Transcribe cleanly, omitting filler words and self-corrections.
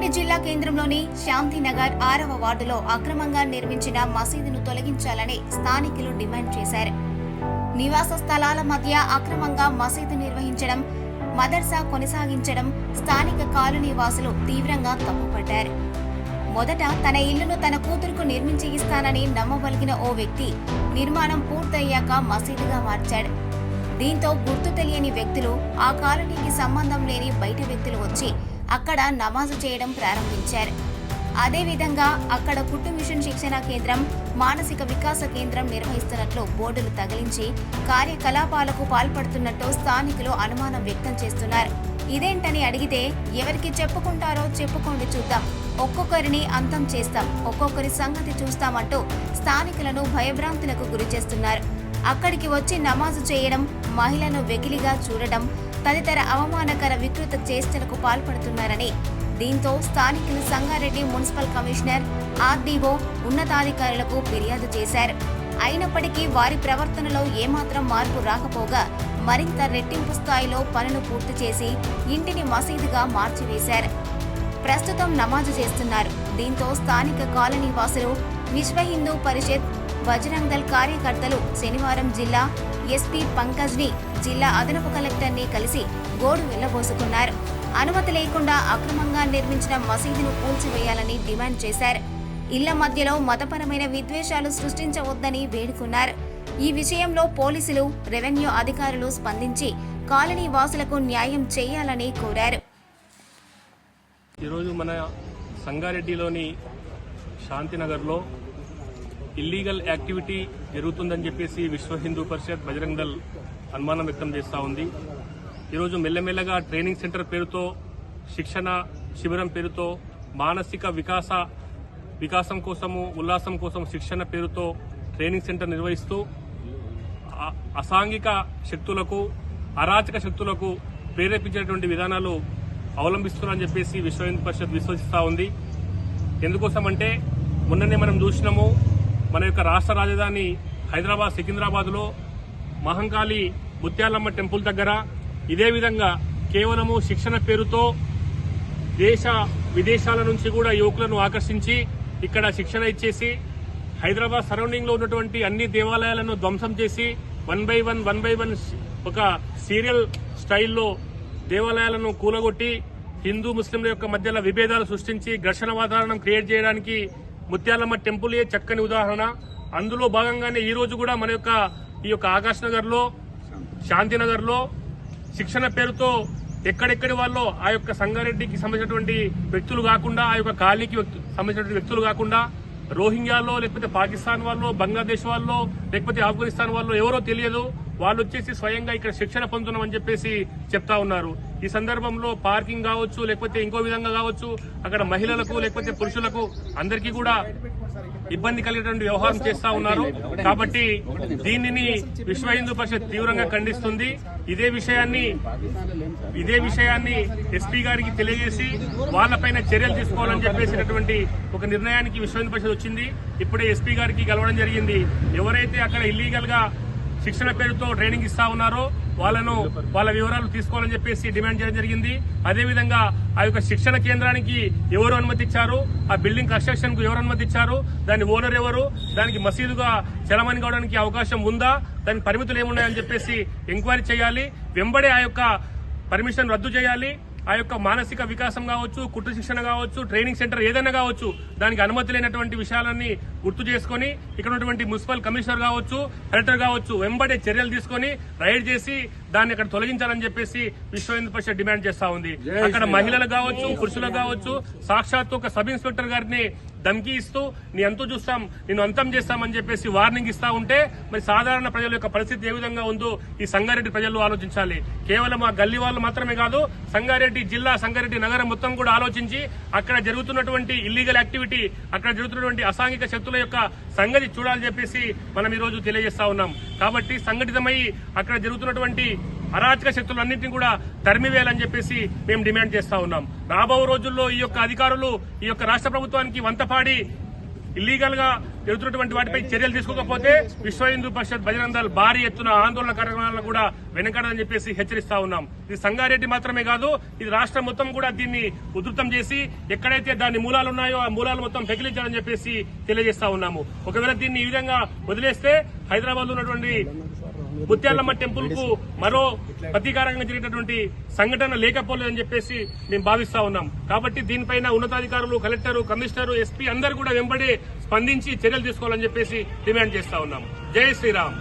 సంగారెడ్డి జిల్లా కేంద్రంలోని శాంతినగర్ 6వ వార్డులో అక్రమంగా నిర్మించిన మసీదును తొలగించాలని స్థానికులు డిమాండ్ చేశారు. నివాస స్థలాల మధ్య అక్రమంగా మసీదు నిర్వహించడం, మదర్సా కొనసాగించడం స్థానిక కాలనీ వాసులు తీవ్రంగా తప్పుపట్టారు. మొదట తన ఇల్లును తన కూతురుకు నిర్మించి ఇస్తానని నమ్మబలిగిన ఓ వ్యక్తి నిర్మాణం పూర్తయ్యాక మసీదుగా మార్చాడు. దీంతో గుర్తు తెలియని వ్యక్తులు, ఆ కాలనీకి సంబంధం లేని బయట వ్యక్తులు వచ్చి అక్కడ నమాజు చేయడం ప్రారంభించారు. అదేవిధంగా అక్కడ కుట్టు మిషన్ శిక్షణ కేంద్రం, మానసిక వికాస కేంద్రం నిర్వహిస్తున్నట్లు బోర్డులు తగిలించి కార్యకలాపాలకు పాల్పడుతున్నట్టు స్థానికులు అనుమానం వ్యక్తం చేస్తున్నారు. ఇదేంటని అడిగితే, ఎవరికి చెప్పుకుంటారో చెప్పుకోండి, చూద్దాం, ఒక్కొక్కరిని అంతం చేస్తాం, ఒక్కొక్కరి సంగతి చూస్తామంటూ స్థానికులను భయభ్రాంతులకు గురి చేస్తున్నారు. అక్కడికి వచ్చి నమాజు చేయడం, మహిళను వెకిలిగా చూడడం తదితర అవమానకర వికృత చేష్టలకు పాల్పడుతున్నారని, దీంతో స్థానికులు సంగారెడ్డి మున్సిపల్ కమిషనర్, ఆర్డీఓ ఉన్నతాధికారులకు ఫిర్యాదు చేశారు. అయినప్పటికీ వారి ప్రవర్తనలో ఏమాత్రం మార్పు రాకపోగా మరింత రెట్టింపు స్థాయిలో పనులు పూర్తి చేసి ఇంటిని మసీదుగా మార్చివేశారు. ప్రస్తుతం నమాజు చేస్తున్నారు. దీంతో స్థానిక కాలనీ వాసులు, విశ్వ హిందూ పరిషత్, బజరంగ్ దళ్ కార్యకర్తలు శనివారం జిల్లా ఎస్పీ పంకజ్ని, జిల్లా అదనపు కలెక్టర్ని కలిసి గోడు వెళ్లబోసుకున్నారు. అనుమతి లేకుండా అక్రమంగా నిర్మించిన మసీదును కూల్చివేయాలని డిమాండ్ చేశారు. ఇళ్ల మధ్యలో మతపరమైన విద్వేషాలు సృష్టించవద్దని వేడుకున్నారు. ఈ విషయంలో పోలీసులు, రెవెన్యూ అధికారులు స్పందించి కాలనీ వాసులకు న్యాయం చేయాలని కోరారు. ఈరోజు మన సంగారెడ్డిలోని శాంతినగర్లో ఇల్లీగల్ యాక్టివిటీ జరుగుతుందని చెప్పేసి విశ్వ హిందూ పరిషత్, బజరంగ్ దళ్ అనుమానం వ్యక్తం చేస్తూ ఉంది. ఈరోజు మెల్లమెల్లగా ట్రైనింగ్ సెంటర్ పేరుతో, శిక్షణ శిబిరం పేరుతో, మానసిక వికాసం కోసము, ఉల్లాసం కోసం శిక్షణ పేరుతో ట్రైనింగ్ సెంటర్ నిర్వహిస్తూ అసాంఘిక శక్తులకు, అరాచక శక్తులకు ప్రేరేపించేటువంటి విధానాలు అవలంబిస్తున్నారని చెప్పేసి విశ్వ హిందూ పరిషత్ విశ్వసిస్తూ ఉంది. ఎందుకోసమంటే మొన్ననే మనం చూసినాము, మన యొక్క రాష్ట్ర రాజధాని హైదరాబాద్ సికింద్రాబాద్లో మహంకాళి ముత్యాలమ్మ టెంపుల్ దగ్గర ఇదే విధంగా కేవలము శిక్షణ పేరుతో దేశ విదేశాల నుంచి కూడా యువకులను ఆకర్షించి ఇక్కడ శిక్షణ ఇచ్చేసి హైదరాబాద్ సరౌండింగ్ లో ఉన్నటువంటి అన్ని దేవాలయాలను ధ్వంసం చేసి వన్ బై వన్ ఒక సీరియల్ స్టైల్లో దేవాలయాలను కూలగొట్టి హిందూ ముస్లింల యొక్క మధ్యలో విభేదాలు సృష్టించి ఘర్షణ వాతావరణం క్రియేట్ చేయడానికి ముత్యాలమ్మ టెంపులే చక్కని ఉదాహరణ. అందులో భాగంగానే ఈ రోజు కూడా మన యొక్క ఈ యొక్క ఆకాశ్ నగర్ లో, శాంతినగర్ లో శిక్షణ పేరుతో ఎక్కడెక్కడి వాళ్ళు ఆ యొక్క సంగారెడ్డికి సంబంధించినటువంటి వ్యక్తులు కాకుండా, ఆ యొక్క కాలనీకి సంబంధించినటువంటి వ్యక్తులు కాకుండా రోహింగ్యాలో, లేకపోతే పాకిస్తాన్ వాళ్ళు, బంగ్లాదేశ్ వాళ్ళు, లేకపోతే ఆఫ్ఘనిస్తాన్ వాళ్ళు, ఎవరో తెలియదు, వాళ్ళు వచ్చేసి స్వయంగా ఇక్కడ శిక్షణ పొందుతున్నామని చెప్పేసి చెప్తా ఉన్నారు. ఈ సందర్భంలో పార్కింగ్ కావచ్చు, లేకపోతే ఇంకో విధంగా కావచ్చు, అక్కడ మహిళలకు లేకపోతే పురుషులకు అందరికీ కూడా ఇబ్బంది కలిగేటువంటి వ్యవహారం చేస్తా ఉన్నారు. కాబట్టి దీనిని విశ్వ హిందూ పరిషత్ తీవ్రంగా ఖండిస్తుంది. ఇదే విషయాన్ని ఎస్పీ గారికి తెలియజేసి వాళ్లపైన చర్యలు తీసుకోవాలని చెప్పేసినటువంటి ఒక నిర్ణయానికి విశ్వ హిందూ పరిషత్ వచ్చింది. ఇప్పుడే ఎస్పీ గారికి కలవడం జరిగింది. ఎవరైతే అక్కడ ఇల్లీగల్ గా శిక్షణ పేరుతో ట్రైనింగ్ ఇస్తా ఉన్నారో వాళ్ళ వివరాలు తీసుకోవాలని చెప్పేసి డిమాండ్ చేయడం జరిగింది. అదేవిధంగా ఆ యొక్క శిక్షణ కేంద్రానికి ఎవరు అనుమతి ఇచ్చారు, ఆ బిల్డింగ్ కన్స్ట్రక్షన్ కు ఎవరు అనుమతి ఇచ్చారు, దాని ఓనర్ ఎవరు, దానికి మసీదుగా చలమణి కావడానికి అవకాశం ఉందా, దానికి పరిమితులు ఏమున్నాయని చెప్పేసి ఎంక్వైరీ చేయాలి. వెంబడే ఆ యొక్క పర్మిషన్ రద్దు చేయాలి. ఆ యొక్క మానసిక వికాసం కావచ్చు, కుట్టు శిక్షణ కావచ్చు, ట్రైనింగ్ సెంటర్ ఏదైనా కావచ్చు, దానికి అనుమతి లేనటువంటి విషయాలన్నీ గుర్తు చేసుకుని ఇక్కడ ఉన్నటువంటి మున్సిపల్ కమిషనర్ కావచ్చు, కలెక్టర్ కావచ్చు, వెంబడే చర్యలు తీసుకుని రైడ్ చేసి దాన్ని అక్కడ తొలగించాలని చెప్పేసి విశ్వ హిందూ పరిషత్ డిమాండ్ చేస్తా ఉంది. అక్కడ మహిళలు కావచ్చు, పురుషులకు కావచ్చు, సాక్షాత్తు ఒక సబ్ ఇన్స్పెక్టర్ గారిని ధమ్కి ఇస్తూ నీ అంతు చూస్తాం, నిన్ను అంతం చేస్తామని చెప్పేసి వార్నింగ్ ఇస్తా ఉంటే మరి సాధారణ ప్రజల యొక్క పరిస్థితి ఏ విధంగా ఉందో ఈ సంగారెడ్డి ప్రజలు ఆలోచించాలి. కేవలం ఆ గల్లీ వాళ్ళు మాత్రమే కాదు, సంగారెడ్డి జిల్లా, సంగారెడ్డి నగరం మొత్తం కూడా ఆలోచించి అక్కడ జరుగుతున్నటువంటి ఇల్లీగల్ యాక్టివిటీ, అక్కడ జరుగుతున్నటువంటి అసాంఘిక శక్తుల యొక్క సంగతి చూడాలని చెప్పేసి మనం ఈ రోజు తెలియజేస్తా ఉన్నాం. కాబట్టి సంఘటితమై అక్కడ జరుగుతున్నటువంటి అరాచక శక్తులన్నింటినీ కూడా తరిమివేయాలని చెప్పేసి మేము డిమాండ్ చేస్తా ఉన్నాం. రాబో రోజుల్లో ఈ యొక్క అధికారులు ఈ యొక్క రాష్ట్ర ప్రభుత్వానికి వంతపాడి ఇల్లీగల్ గా జరుగుతున్నటువంటి వాటిపై చర్యలు తీసుకోకపోతే విశ్వ హిందూ పరిషత్ బజరంగ దళ్ భారీ ఎత్తున ఆందోళన కార్యక్రమాలను కూడా వెనకాడదని చెప్పేసి హెచ్చరిస్తా ఉన్నాం. ఇది సంగారెడ్డి మాత్రమే కాదు, ఇది రాష్ట్రం మొత్తం కూడా దీన్ని ఉధృతం చేసి ఎక్కడైతే దాని మూలాలు ఉన్నాయో ఆ మూలాలు మొత్తం పెకిలించాలని చెప్పేసి తెలియజేస్తా ఉన్నాము. ఒకవేళ దీన్ని ఈ విధంగా వదిలేస్తే హైదరాబాద్ లో ఉన్నటువంటి ముత్యాలమ్మ టెంపుల్ కు మరో ప్రతీకారంగా జరిగినటువంటి సంఘటన లేకపోలేదని చెప్పేసి మేము భావిస్తా ఉన్నాం. కాబట్టి దీనిపైన ఉన్నతాధికారులు, కలెక్టర్, కమిషనర్, ఎస్పీ అందరూ కూడా వెంబడి స్పందించి చర్యలు తీసుకోవాలని చెప్పేసి డిమాండ్ చేస్తా ఉన్నాం. జై శ్రీరామ్.